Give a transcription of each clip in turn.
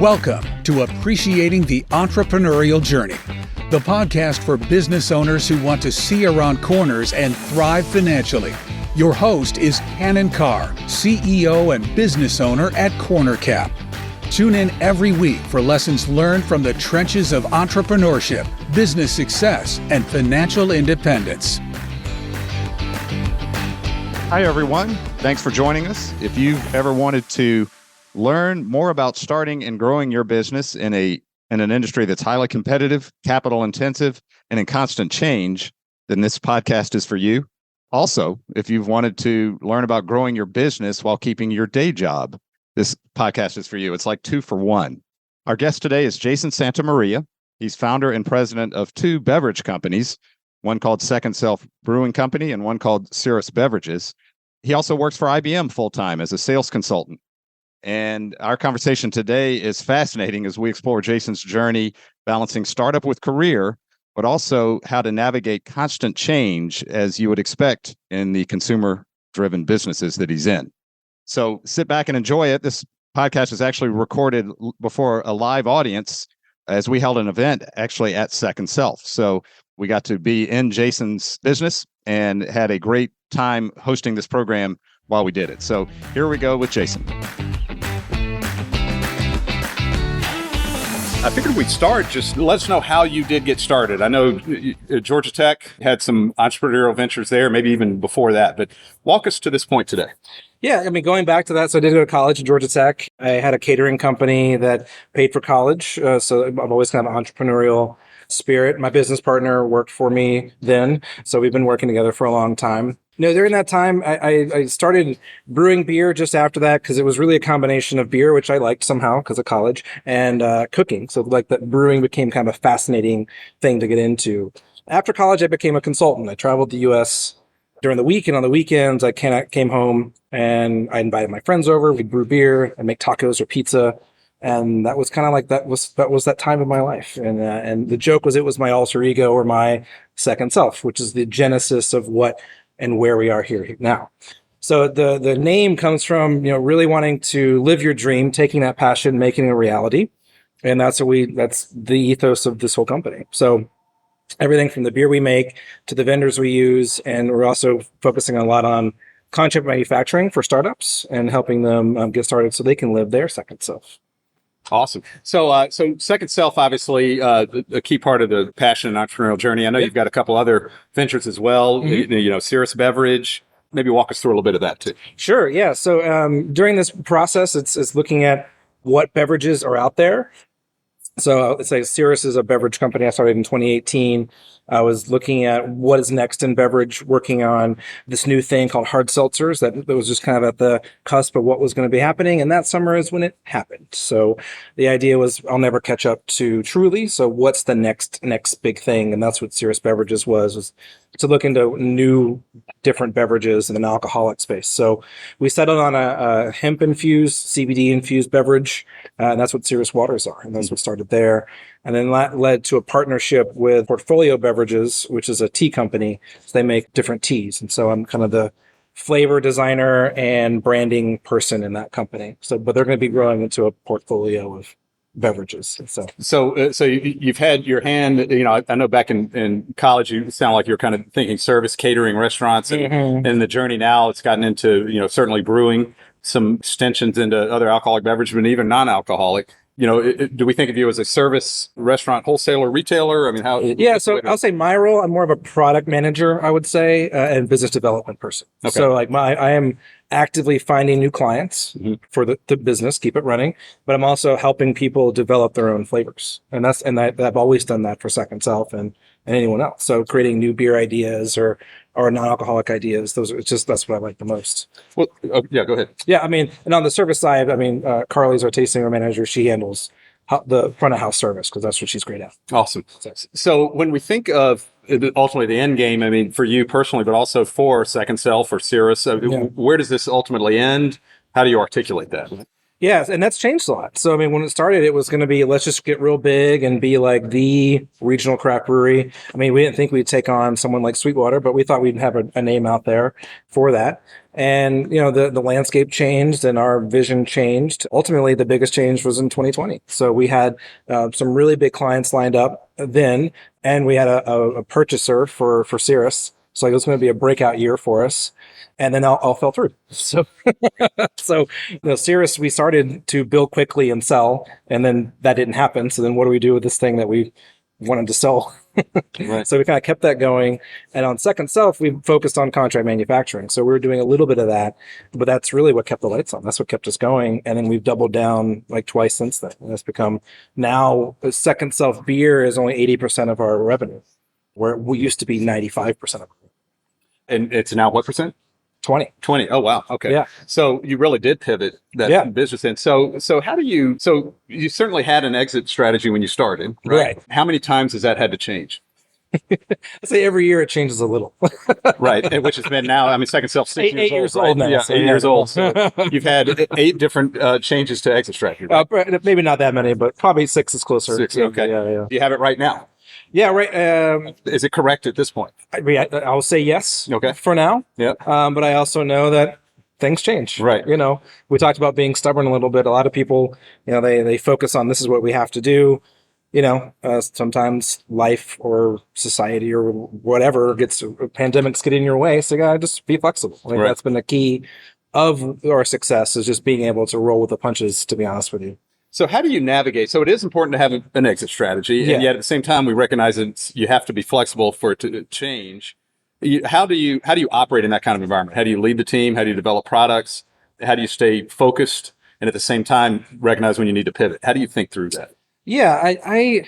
Welcome to Appreciating the Entrepreneurial Journey, the podcast for business owners who want to see around corners and thrive financially. Your host is Cannon Carr, CEO and business owner at CornerCap. Tune in every week for lessons learned from the trenches of entrepreneurship, business success, and financial independence. Hi, everyone. Thanks for joining us. If you've ever wanted to learn more about starting and growing your business in an industry that's highly competitive, capital intensive, and in constant change, then this podcast is for you. Also, if you've wanted to learn about growing your business while keeping your day job, this podcast is for you. It's like 2 for 1. Our guest today is Jason Santamaria. He's founder and president of 2 beverage companies, one called Second Self Brewing Company and one called Cirrus Beverages. He also works for IBM full-time as a sales consultant. And our conversation today is fascinating as we explore Jason's journey, balancing startup with career, but also how to navigate constant change as you would expect in the consumer-driven businesses that he's in. So sit back and enjoy it. This podcast is actually recorded before a live audience as we held an event actually at Second Self. So we got to be in Jason's business and had a great time hosting this program while we did it. So here we go with Jason. I figured we'd start, just let us know how you did get started. I know Georgia Tech had some entrepreneurial ventures there, maybe even before that, but walk us to this point today. Yeah, I mean, going back to that, so I did go to college at Georgia Tech. I had a catering company that paid for college, so I've always kind of an entrepreneurial spirit. My business partner worked for me then, so we've been working together for a long time. During that time, I started brewing beer just after that because it was really a combination of beer, which I liked somehow because of college, and cooking. So like that brewing became kind of a fascinating thing to get into. After college, I became a consultant. I traveled the U.S. during the week, and on the weekends, I came home and I invited my friends over. We'd brew beer and make tacos or pizza. And that was kind of like that was that time of my life. And the joke was it was my alter ego or my second self, which is the genesis of what and where we are here now. So the name comes from, really wanting to live your dream, taking that passion, making it a reality. And that's the ethos of this whole company. So everything from the beer we make to the vendors we use. And we're also focusing a lot on contract manufacturing for startups and helping them get started so they can live their second self. Awesome. So Second Self, obviously, a key part of the passion and entrepreneurial journey. I know you've got a couple other ventures as well, Cirrus Beverage. Maybe walk us through a little bit of that too. Sure. Yeah. So during this process, it's looking at what beverages are out there. So let's say Cirrus is a beverage company I started in 2018. I was looking at what is next in beverage, working on this new thing called hard seltzers that was just kind of at the cusp of what was going to be happening. And that summer is when it happened. So the idea was I'll never catch up to Truly. So what's the next big thing? And that's what Cirrus Beverages was to look into new, different beverages in an alcoholic space. So we settled on a hemp-infused, CBD-infused beverage, and that's what Cirrus Waters are. And that's what started there. And then that led to a partnership with Portfolio Beverages, which is a tea company. So they make different teas. And so I'm kind of the flavor designer and branding person in that company. But they're going to be growing into a portfolio of beverages. So you've had your hand, I know back in college, you sound like you're kind of thinking service, catering, restaurants, and the journey now it's gotten into, certainly brewing, some extensions into other alcoholic beverages, but even non-alcoholic. Do we think of you as a service, restaurant, wholesaler, retailer? I mean, how? Yeah, so I'll say my role, I'm more of a product manager, I would say, and business development person. Okay. So I am actively finding new clients for the business, keep it running, but I'm also helping people develop their own flavors. And I've always done that for Second Self and anyone else. So creating new beer ideas or non-alcoholic ideas, that's what I like the most. Well, yeah, go ahead. Yeah, and on the service side, Carly's our tasting room manager. She handles the front of house service because that's what she's great at. Awesome. So when we think of ultimately the end game, for you personally, but also for Second Self or Cirrus, where does this ultimately end? How do you articulate that? Yes, and that's changed a lot. So, I mean, when it started, it was going to be, let's just get real big and be like the regional craft brewery. I mean, we didn't think we'd take on someone like Sweetwater, but we thought we'd have a name out there for that. And, the landscape changed and our vision changed. Ultimately, the biggest change was in 2020. So we had some really big clients lined up then, and we had a purchaser for Cirrus. So it was going to be a breakout year for us. And then all fell through. So, Cirrus, we started to build quickly and sell, and then that didn't happen. So then what do we do with this thing that we wanted to sell? Right. So we kind of kept that going. And on Second Self, we focused on contract manufacturing. So we were doing a little bit of that, but that's really what kept the lights on. That's what kept us going. And then we've doubled down like twice since then. And it's become now Second Self beer is only 80% of our revenue, where we used to be 95% of it. And it's now what percent? 20. 20. Oh, wow. Okay. Yeah. So you really did pivot that business in. So you certainly had an exit strategy when you started, right? How many times has that had to change? I say every year it changes a little. Right. And which has been now, I mean, Second Self, 6 8 years old right? now. Yeah, So 8 years old. So you've had 8 different changes to exit strategy. Right? Maybe not that many, but probably 6 is closer. 6. Okay. Yeah. You have it right now. Yeah, right. Is it correct at this point? I'll say yes. Okay. For now. Yeah. But I also know that things change. Right. We talked about being stubborn a little bit. A lot of people, they focus on this is what we have to do. Sometimes life or society or whatever pandemics get in your way. So you gotta just be flexible. Right. That's been the key of our success, is just being able to roll with the punches, to be honest with you. So how do you navigate? So it is important to have an exit strategy, and yet at the same time, we recognize that you have to be flexible for it to change. How do you operate in that kind of environment? How do you lead the team? How do you develop products? How do you stay focused and at the same time recognize when you need to pivot? How do you think through that? Yeah, I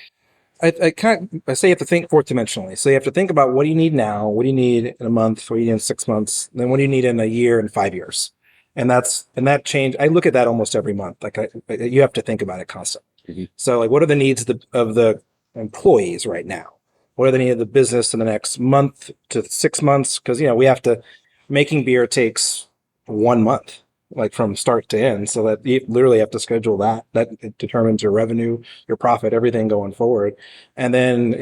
say you have to think fourth dimensionally. So you have to think about, what do you need now? What do you need in a month? What do you need in 6 months? Then what do you need in a year and 5 years? And that change. I look at that almost every month. Like you have to think about it constantly. Mm-hmm. So like, what are the needs of the employees right now? What are the needs of the business in the next month to 6 months? Because making beer takes 1 month, like from start to end. So that you literally have to schedule that. That it determines your revenue, your profit, everything going forward. And then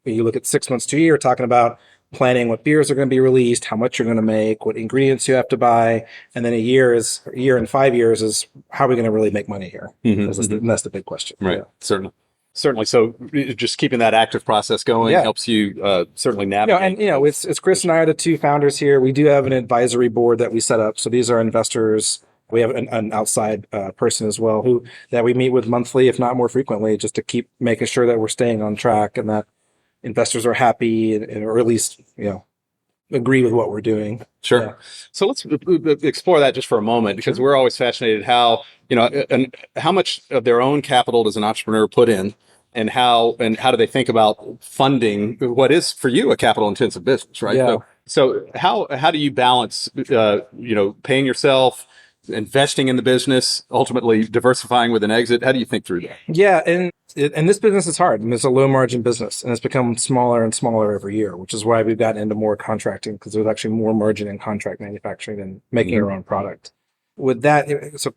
you look at 6 months to a year, talking about planning what beers are going to be released, how much you're going to make, what ingredients you have to buy. And then a year and 5 years is, how are we going to really make money here? Mm-hmm. That's the big question. Right. Yeah. Certainly. So just keeping that active process going helps you certainly navigate. It's Chris and I are the 2 founders here. We do have an advisory board that we set up. So these are investors. We have an outside person as well that we meet with monthly, if not more frequently, just to keep making sure that we're staying on track and that investors are happy or at least, agree with what we're doing. Sure. Yeah. So let's explore that just for a moment, because we're always fascinated how much of their own capital does an entrepreneur put in, and how do they think about funding what is for you a capital intensive business, right? Yeah. So how do you balance, paying yourself, investing in the business, ultimately diversifying with an exit? How do you think through that? Yeah. And this business is hard. I mean, it's a low margin business, and it's become smaller and smaller every year, which is why we've gotten into more contracting, because there's actually more margin in contract manufacturing than making your own product. With that, so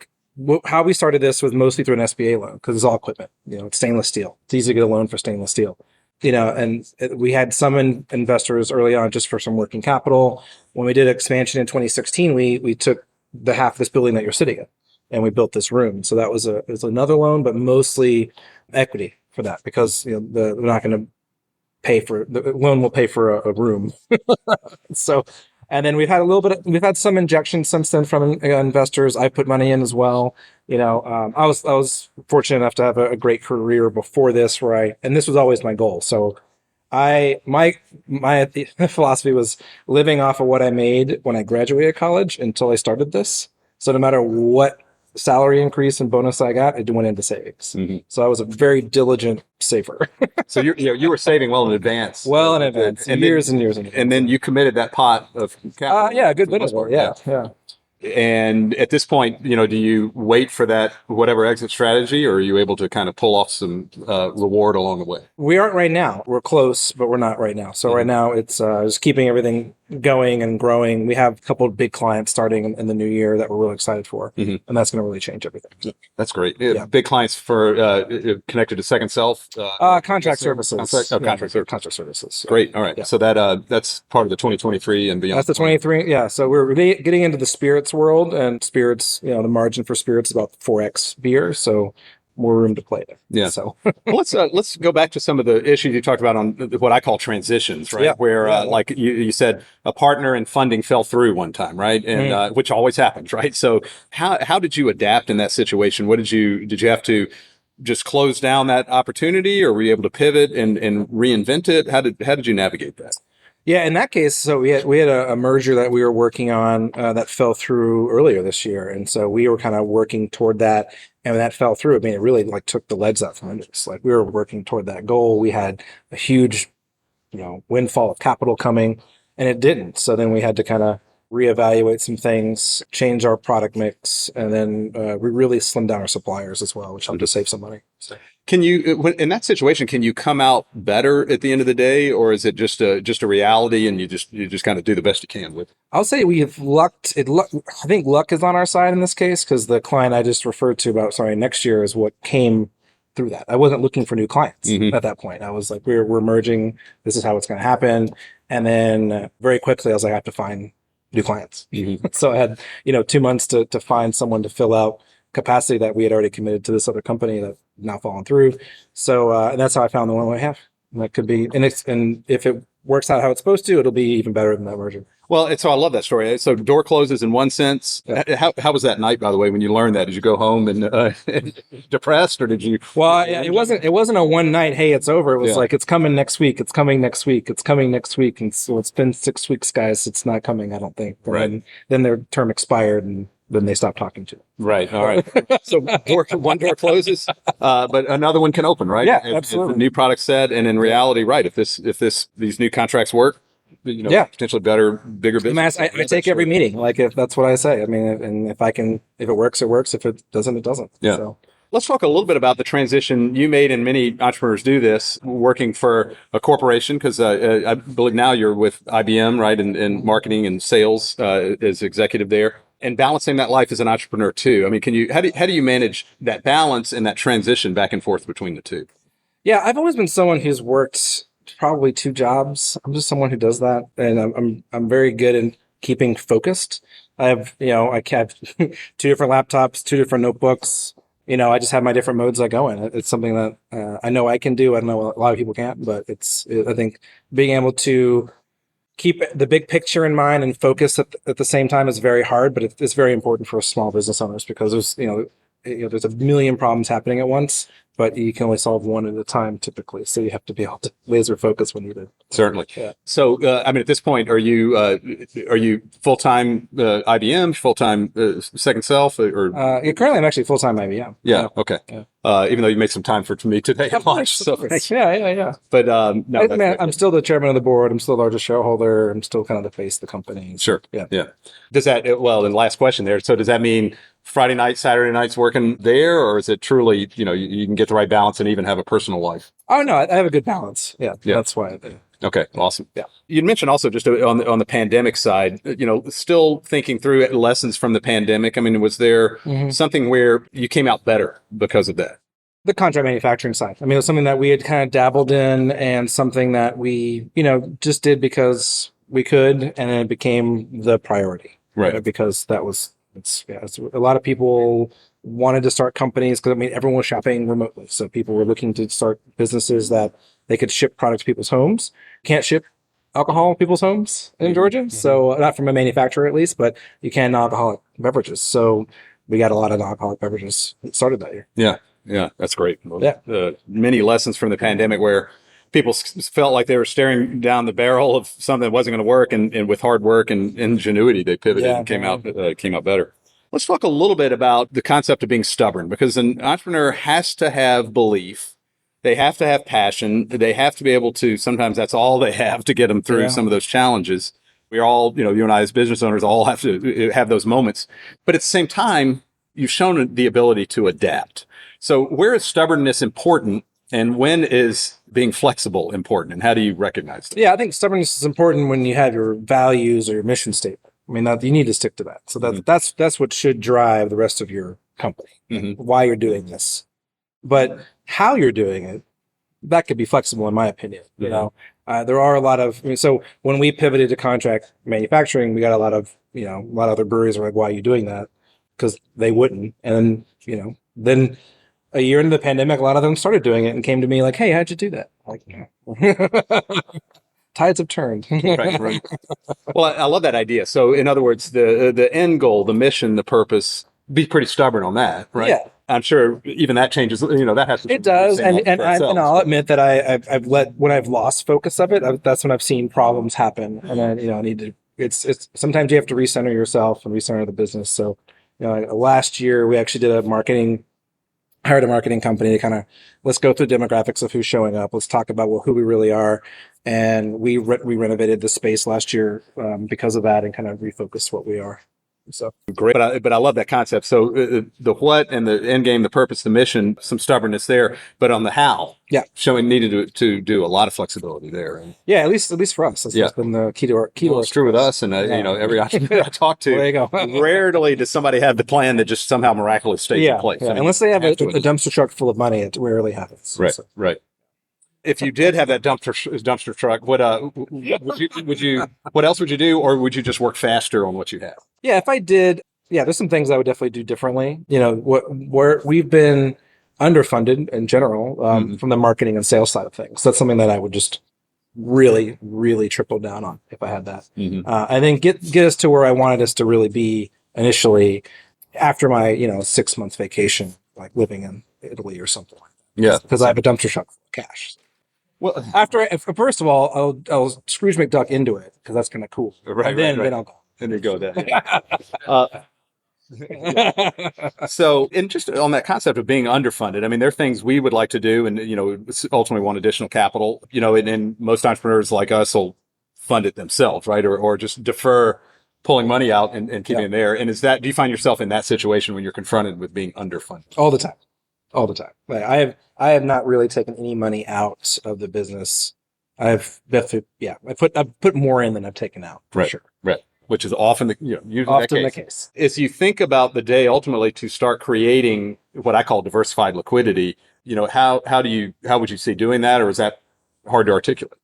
how we started this was mostly through an SBA loan, because it's all equipment. It's stainless steel. It's easy to get a loan for stainless steel. And we had some investors early on just for some working capital. When we did expansion in 2016, we took the half of this building that you're sitting in, and we built this room. So that was another loan, but mostly equity for that, because we're not going to pay for the loan will pay for a room. So, and then we've had some injections since then from investors. I put money in as well. I was fortunate enough to have a great career before this, and this was always my goal. So my philosophy was living off of what I made when I graduated college until I started this. So no matter what salary increase and bonus I got, it went into savings. Mm-hmm. So I was a very diligent saver. So you were saving well in advance. And years and years in advance. And then you committed that pot of capital. A good bit of it. Yeah. And at this point, do you wait for that whatever exit strategy, or are you able to kind of pull off some reward along the way? We aren't right now. We're close, but we're not right now. So right now it's just keeping everything going and growing. We have a couple of big clients starting in the new year that we're really excited for, and that's going to really change everything. That's great. Big clients for connected to Second Self. Contract services. Contract services. Great. All right. So that's part of the 2023 and beyond. That's the 23. Yeah. So we're really getting into the spirits world, and spirits, the margin for spirits is about 4x beer. So more room to play there. Yeah. So well, let's go back to some of the issues you talked about on what I call transitions, right? Yeah. Where like you said, a partner and funding fell through one time, right? And which always happens, right? So how did you adapt in that situation? Did you have to just close down that opportunity, or were you able to pivot and reinvent it? How did you navigate that? Yeah, in that case, so we had a merger that we were working on that fell through earlier this year, and so we were kind of working toward that, and when that fell through, I mean, it really like took the legs out from under us. Like we were working toward that goal. We had a huge, windfall of capital coming, and it didn't. So then we had to kind of reevaluate some things, change our product mix, and then we really slimmed down our suppliers as well, which helped us save some money. So. Can you, in that situation, can you come out better at the end of the day, or is it just a reality and you just kind of do the best you can with it? I'll say we have lucked. I think luck is on our side in this case, because the client I just referred to about next year is what came through that. I wasn't looking for new clients at that point. I was like, we're merging. This is how it's going to happen. And then very quickly, I was like, I have to find new clients. So I had 2 months to find someone to fill out capacity that we had already committed to this other company that now fallen through. So and that's how I found the one I have. And that could be, and if it works out how it's supposed to, it'll be even better than that merger. Well, so I love that story. So door closes in one sense. Yeah. How was that night, by the way, when you learned that? Did you go home and depressed, or did you? Well, it wasn't a one night. Hey, it's over. It was like, it's coming next week. It's coming next week. It's coming next week. And so it's been 6 weeks, guys. It's not coming, I don't think. Right. Then their term expired, and then they stopped talking to them. Right. All right. So one door closes, but another one can open, right? Yeah, absolutely. If the new product set, and in reality, right? If these new contracts work, potentially better, bigger business. I take every meeting. Like, if that's what I say. I mean, and if it works, it works. If it doesn't, it doesn't. Yeah. So. Let's talk a little bit about the transition you made, and many entrepreneurs do this, working for a corporation, because I believe now you're with IBM, right, in marketing and sales as executive there, and balancing that life as an entrepreneur too. I mean, how do you manage that balance and that transition back and forth between the two? Yeah, I've always been someone who's worked probably 2 jobs. I'm just someone who does that, and I'm very good in keeping focused. I have 2 different laptops, 2 different notebooks. I just have my different modes I go in. It's something that I know I can do. I know a lot of people can't, but I think being able to keep the big picture in mind and focus at the same time is very hard, but it's very important for small business owners, because there's a million problems happening at once, but you can only solve one at a time typically. So you have to be able to laser focus when needed. Certainly. Yeah. So, at this point, are you full-time IBM, full-time Second Self, or? Currently I'm actually full-time IBM. Yeah. Okay. Yeah. Even though you made some time for me today at lunch. So. Yeah. But no, I'm still the chairman of the board. I'm still the largest shareholder. I'm still kind of the face of the company. Sure. Yeah. Does that, well, and last question there. So does that mean Friday night, Saturday nights working there, or is it truly, you can get the right balance and even have a personal life? Oh, no, I have a good balance. Yeah. That's why. Okay. Awesome. Yeah. You'd mentioned also just on the pandemic side, still thinking through lessons from the pandemic. I mean, was there something where you came out better because of that? The contract manufacturing side. I mean, it was something that we had kind of dabbled in, and something that we, just did because we could, and then it became the priority. Right. Because it's a lot of people wanted to start companies, because everyone was shopping remotely. So people were looking to start businesses that they could ship products to people's homes. Can't ship alcohol to people's homes in Georgia. So not from a manufacturer at least, but you can non-alcoholic beverages. So we got a lot of non-alcoholic beverages started that year. Yeah, that's great. Yeah. Many lessons from the pandemic where people felt like they were staring down the barrel of something that wasn't going to work, and with hard work and ingenuity, they pivoted and came out better. Let's talk a little bit about the concept of being stubborn, because an entrepreneur has to have belief. They have to have passion. They have to be able to, sometimes that's all they have to get them through some of those challenges. We all, you and I as business owners all have to have those moments. But at the same time, you've shown the ability to adapt. So where is stubbornness important, and when is being flexible important, and how do you recognize that? Yeah, I think stubbornness is important when you have your values or your mission statement. I mean, you need to stick to that. So that's what should drive the rest of your company, why you're doing this. But how you're doing it, that could be flexible, in my opinion. You know, there are a lot of, so when we pivoted to contract manufacturing, we got a lot of other breweries are like, why are you doing that? Because they wouldn't. And, then a year into the pandemic, a lot of them started doing it and came to me like, hey, how'd you do that? Like, tides have turned. Right. Well, I love that idea. So in other words, the end goal, the mission, the purpose, be pretty stubborn on that, right? Yeah. I'm sure even that changes, that has to It does. And I'll admit that I've when I've lost focus of it, that's when I've seen problems happen. And then, I need to, it's sometimes you have to recenter yourself and recenter the business. So, last year we actually hired a marketing company to kind of, let's go through demographics of who's showing up. Let's talk about who we really are. And we renovated the space last year because of that, and kind of refocused what we are. So great, but I love that concept. So the what and the end game, the purpose, the mission, some stubbornness there, but on the how, showing needed to do a lot of flexibility there. And yeah, at least for us, that's been the key to our. It's true with us, and every entrepreneur I talk to, there you go. Rarely does somebody have the plan that just somehow miraculously stays in place. Yeah. Unless they have a dumpster truck full of money, it rarely happens. Right, right. If you did have that dumpster truck, what else would you do, or would you just work faster on what you have? Yeah, if I did, there's some things I would definitely do differently. Where we've been underfunded in general from the marketing and sales side of things. That's something that I would just really, really triple down on if I had that. I think get us to where I wanted us to really be initially after my 6 month vacation, like living in Italy or something like that. Yeah, because I have a dumpster truck full of cash. Well, first of all, I'll Scrooge McDuck into it because that's kind of cool. Right, and then I'll go. And you go there. So, and just on that concept of being underfunded, I mean, there are things we would like to do, and ultimately want additional capital. And most entrepreneurs like us will fund it themselves, right, or just defer pulling money out and keeping it there. And do you find yourself in that situation when you're confronted with being underfunded? All the time. Like I have not really taken any money out of the business. I've put more in than I've taken out, for sure. Right. Which is often usually the case. As you think about the day ultimately to start creating what I call diversified liquidity, how would you see doing that, or is that hard to articulate?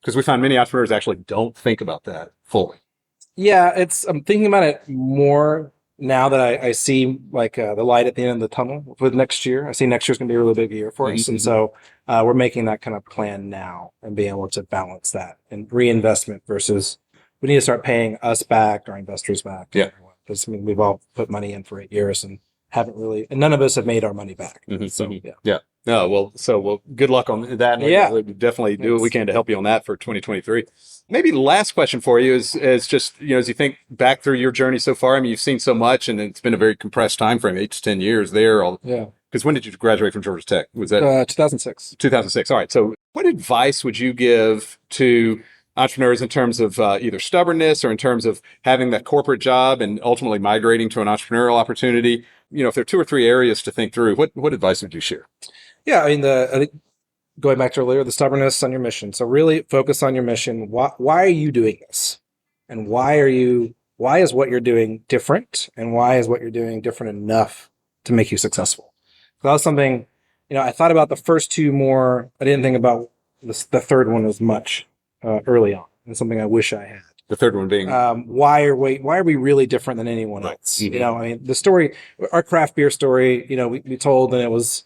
Because we find many entrepreneurs actually don't think about that fully. Yeah, I'm thinking about it more now that I see like the light at the end of the tunnel with next year. I see next year's going to be a really big year for us. And so we're making that kind of plan now and being able to balance that and reinvestment versus we need to start paying us back, our investors back. Yeah. Because we've all put money in for 8 years and and none of us have made our money back. So, yeah. No, well, good luck on that. We'll definitely do what we can to help you on that for 2023. Maybe the last question for you is just, as you think back through your journey so far, I mean, you've seen so much and it's been a very compressed time frame, 8 to 10 years there. Because when did you graduate from Georgia Tech? Was that 2006? 2006. All right. So what advice would you give to entrepreneurs in terms of either stubbornness or in terms of having that corporate job and ultimately migrating to an entrepreneurial opportunity? If there are 2 or 3 areas to think through, what advice would you share? Yeah, I mean, I think going back to earlier, the stubbornness on your mission. So really focus on your mission. Why are you doing this? And why is what you're doing different? And why is what you're doing different enough to make you successful? That was something, I thought about the first 2 more. I didn't think about the third one as much early on. It's something I wish I had. The third one being why are we really different than anyone else? I mean, the story, our craft beer story, we told, and it was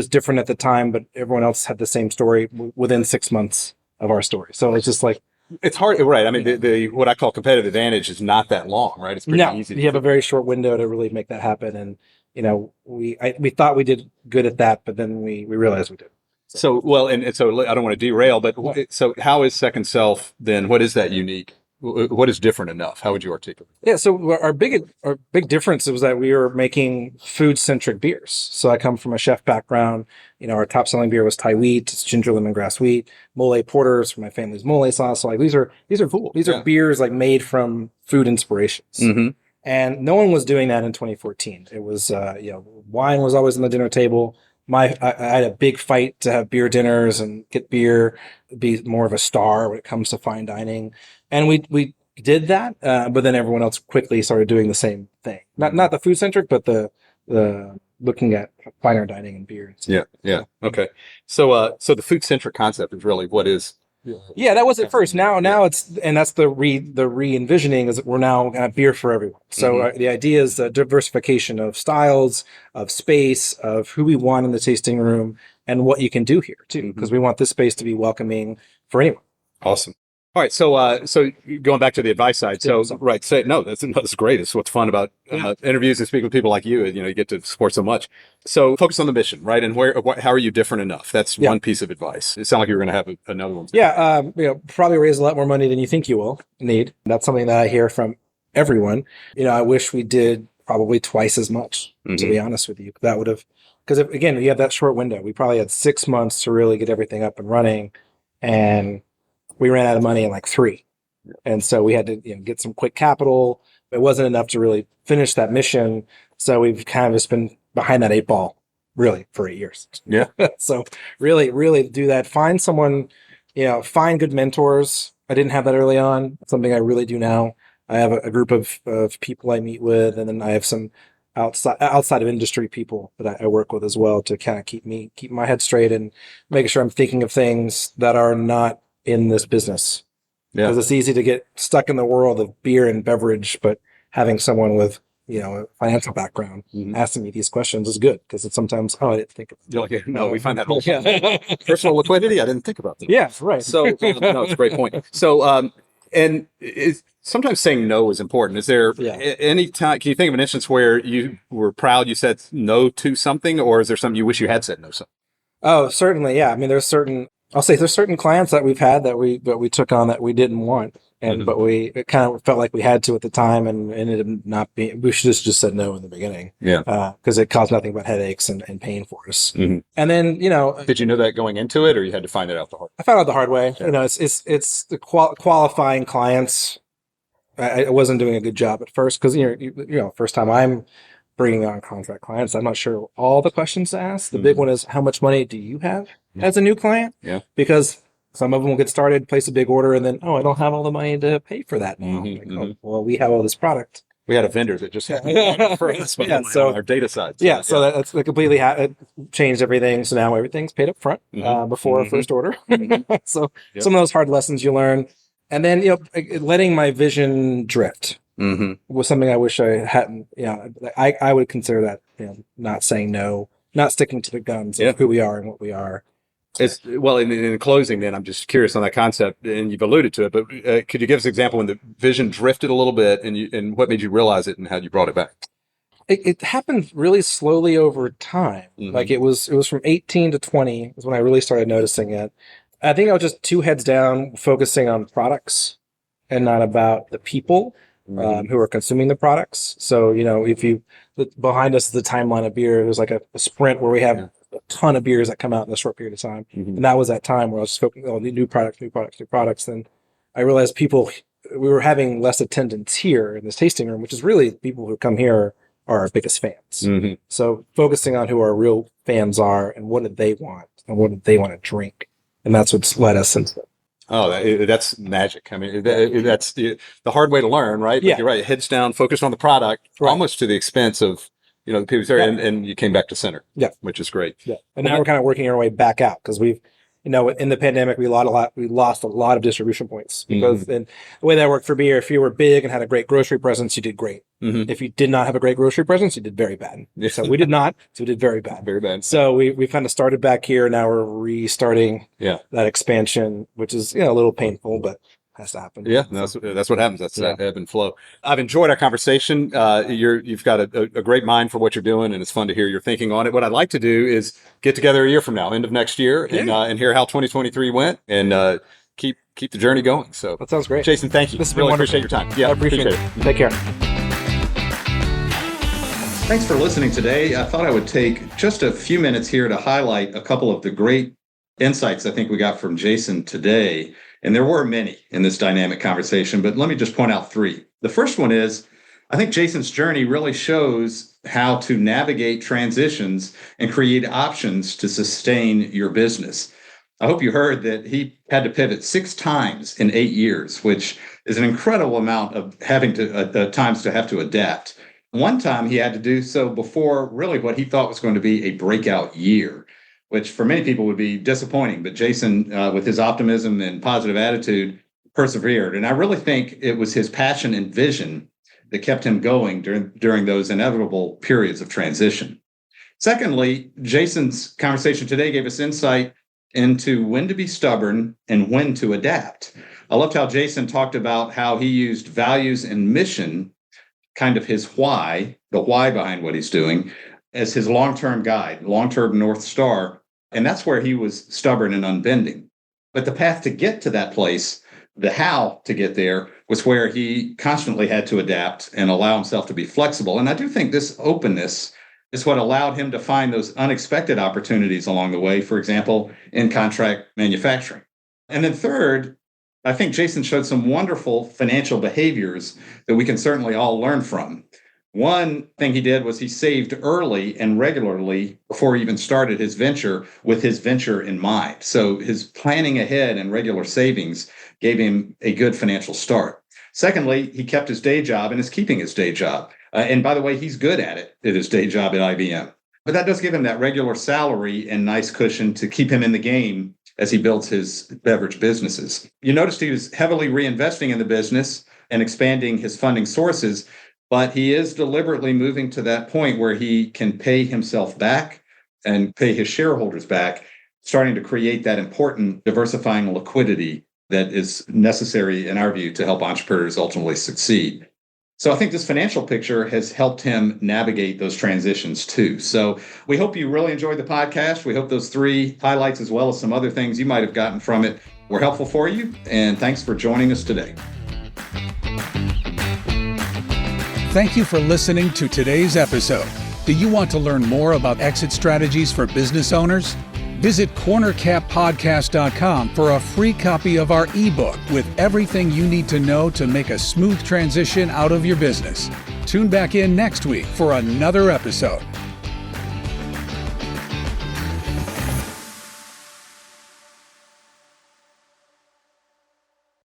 different at the time, but everyone else had the same story within 6 months of our story. So it's just like it's hard, right? I mean, the what I call competitive advantage is not that long, right? It's pretty easy. You have a very short window to really make that happen, and we thought we did good at that, but then we realized we did. So I don't want to derail, but so how is Second Self then? What is that unique what is different enough? How would you articulate? Yeah, so our big difference was that we were making food centric beers. So I come from a chef background. Our top selling beer was Thai wheat, it's ginger lemongrass wheat, mole porters from my family's mole sauce. So like these are Cool. these are beers like made from food inspirations. Mm-hmm. And no one was doing that in 2014. It was wine was always on the dinner table. I had a big fight to have beer dinners and get beer, be more of a star when it comes to fine dining. And we did that, but then everyone else quickly started doing the same thing. Not the food centric, but the looking at finer dining and beer. Yeah. Okay. So the food centric concept is really what is. Yeah, that was at first. Now it's, and that's the re-envisioning is that we're now going to have beer for everyone. So the idea is the diversification of styles, of space, of who we want in the tasting room, and what you can do here too, because we want this space to be welcoming for anyone. Awesome. All right, so going back to the advice side, that's great. It's what's fun about interviews and speaking with people like you. You get to support so much. So focus on the mission, right? And how are you different enough? That's one piece of advice. It sounded like you were going to have another one. Yeah, probably raise a lot more money than you think you will need. That's something that I hear from everyone. I wish we did probably twice as much. To be honest with you, that would have, because again, you have that short window. We probably had 6 months to really get everything up and running, and we ran out of money in like 3. And so we had to get some quick capital. It wasn't enough to really finish that mission. So we've kind of just been behind that 8 ball really for 8 years. Yeah. So really, really do that. Find someone, find good mentors. I didn't have that early on. It's something I really do now. I have a group of people I meet with, and then I have some outside of industry people that I work with as well to kind of keep my head straight and making sure I'm thinking of things that are not in this business. Because it's easy to get stuck in the world of beer and beverage, but having someone with a financial background asking me these questions is good, because it's sometimes I didn't think of it. You're like, no, we find that all the time. Personal liquidity, I didn't think about that. Yeah, right. So no, it's a great point. So and sometimes saying no is important. Is there any time? Can you think of an instance where you were proud you said no to something, or is there something you wish you had said no to? Something? Oh, certainly. Yeah. I mean, there's certain clients that we've had that we took on that we didn't want, and but it kind of felt like we had to at the time, and ended up not being. We should just said no in the beginning. Yeah. Because it caused nothing but headaches and pain for us. And then did you know that going into it, or you had to find it out the hard way? I found out the hard way. Yeah. It's the qualifying clients. I wasn't doing a good job at first, because first time I'm bringing on contract clients, I'm not sure all the questions to ask. The big one is, how much money do you have as a new client? Yeah. Because some of them will get started, place a big order, and then, I don't have all the money to pay for that now. Well, we have all this product. We had a vendor that just had for us on our data side. So that's completely changed everything. So now everything's paid up front before our first order. So some of those hard lessons you learn. And then, letting my vision drift. Was something I wish I hadn't. I would consider that not saying no, not sticking to the guns of who we are and what we are. It's well in closing. Then I'm just curious on that concept, and you've alluded to it, but could you give us an example when the vision drifted a little bit, and what made you realize it, and how you brought it back? It happened really slowly over time. Like it was from 18 to 20 is when I really started noticing it. I think I was just 2 heads down, focusing on products and not about the people who are consuming the products. So, if behind us is the timeline of beer, there's like a sprint where we have a ton of beers that come out in a short period of time. And that was that time where I was focusing on new products. Then I realized we were having less attendance here in this tasting room, which is really people who come here are our biggest fans. So focusing on who our real fans are and what do they want and what do they want to drink. And that's what's led us into it. Oh, that's magic. I mean, that's the hard way to learn, right? But you're right. Heads down, focused on the product, almost to the expense of, the people there, and you came back to center, which is great. Yeah. And now we're kind of working our way back out, because we've, in the pandemic, we lost a lot of distribution points, because and the way that worked for beer, if you were big and had a great grocery presence, you did great. If you did not have a great grocery presence, you did very bad. So we did not, so we did very bad. Very bad. So we kind of started back here. Now we're restarting that expansion, which is, a little painful, but has to happen. Yeah, that's what happens. That's that ebb and flow. I've enjoyed our conversation. You've got a great mind for what you're doing, and it's fun to hear your thinking on it. What I'd like to do is get together a year from now, end of next year, and hear how 2023 went, and keep the journey going. So That sounds great. Jason, thank you. This has been really wonderful. appreciate your time. Yeah, I appreciate it. Take care. Thanks for listening today. I thought I would take just a few minutes here to highlight a couple of the great insights I think we got from Jason today. And there were many in this dynamic conversation, but let me just point out three. The first one is, I think Jason's journey really shows how to navigate transitions and create options to sustain your business. I hope you heard that he had to pivot 6 times in 8 years, which is an incredible amount of having to times to have to adapt. One time he had to do so before really what he thought was going to be a breakout year, which for many people would be disappointing. But Jason, with his optimism and positive attitude, persevered. And I really think it was his passion and vision that kept him going during those inevitable periods of transition. Secondly, Jason's conversation today gave us insight into when to be stubborn and when to adapt. I loved how Jason talked about how he used values and mission, kind of his why, the why behind what he's doing, as his long-term guide, long-term North Star. And that's where he was stubborn and unbending. But the path to get to that place, the how to get there, was where he constantly had to adapt and allow himself to be flexible. And I do think this openness is what allowed him to find those unexpected opportunities along the way, for example, in contract manufacturing. And then third, I think Jason showed some wonderful financial behaviors that we can certainly all learn from. One thing he did was he saved early and regularly before he even started his venture with his venture in mind. So his planning ahead and regular savings gave him a good financial start. Secondly, he kept his day job and is keeping his day job. And by the way, he's good at it, at his day job at IBM. But that does give him that regular salary and nice cushion to keep him in the game as he builds his beverage businesses. You noticed he was heavily reinvesting in the business and expanding his funding sources, but he is deliberately moving to that point where he can pay himself back and pay his shareholders back, starting to create that important diversifying liquidity that is necessary, in our view, to help entrepreneurs ultimately succeed. So I think this financial picture has helped him navigate those transitions too. So we hope you really enjoyed the podcast. We hope those 3 highlights, as well as some other things you might have gotten from it, were helpful for you. And thanks for joining us today. Thank you for listening to today's episode. Do you want to learn more about exit strategies for business owners? Visit cornercappodcast.com for a free copy of our ebook with everything you need to know to make a smooth transition out of your business. Tune back in next week for another episode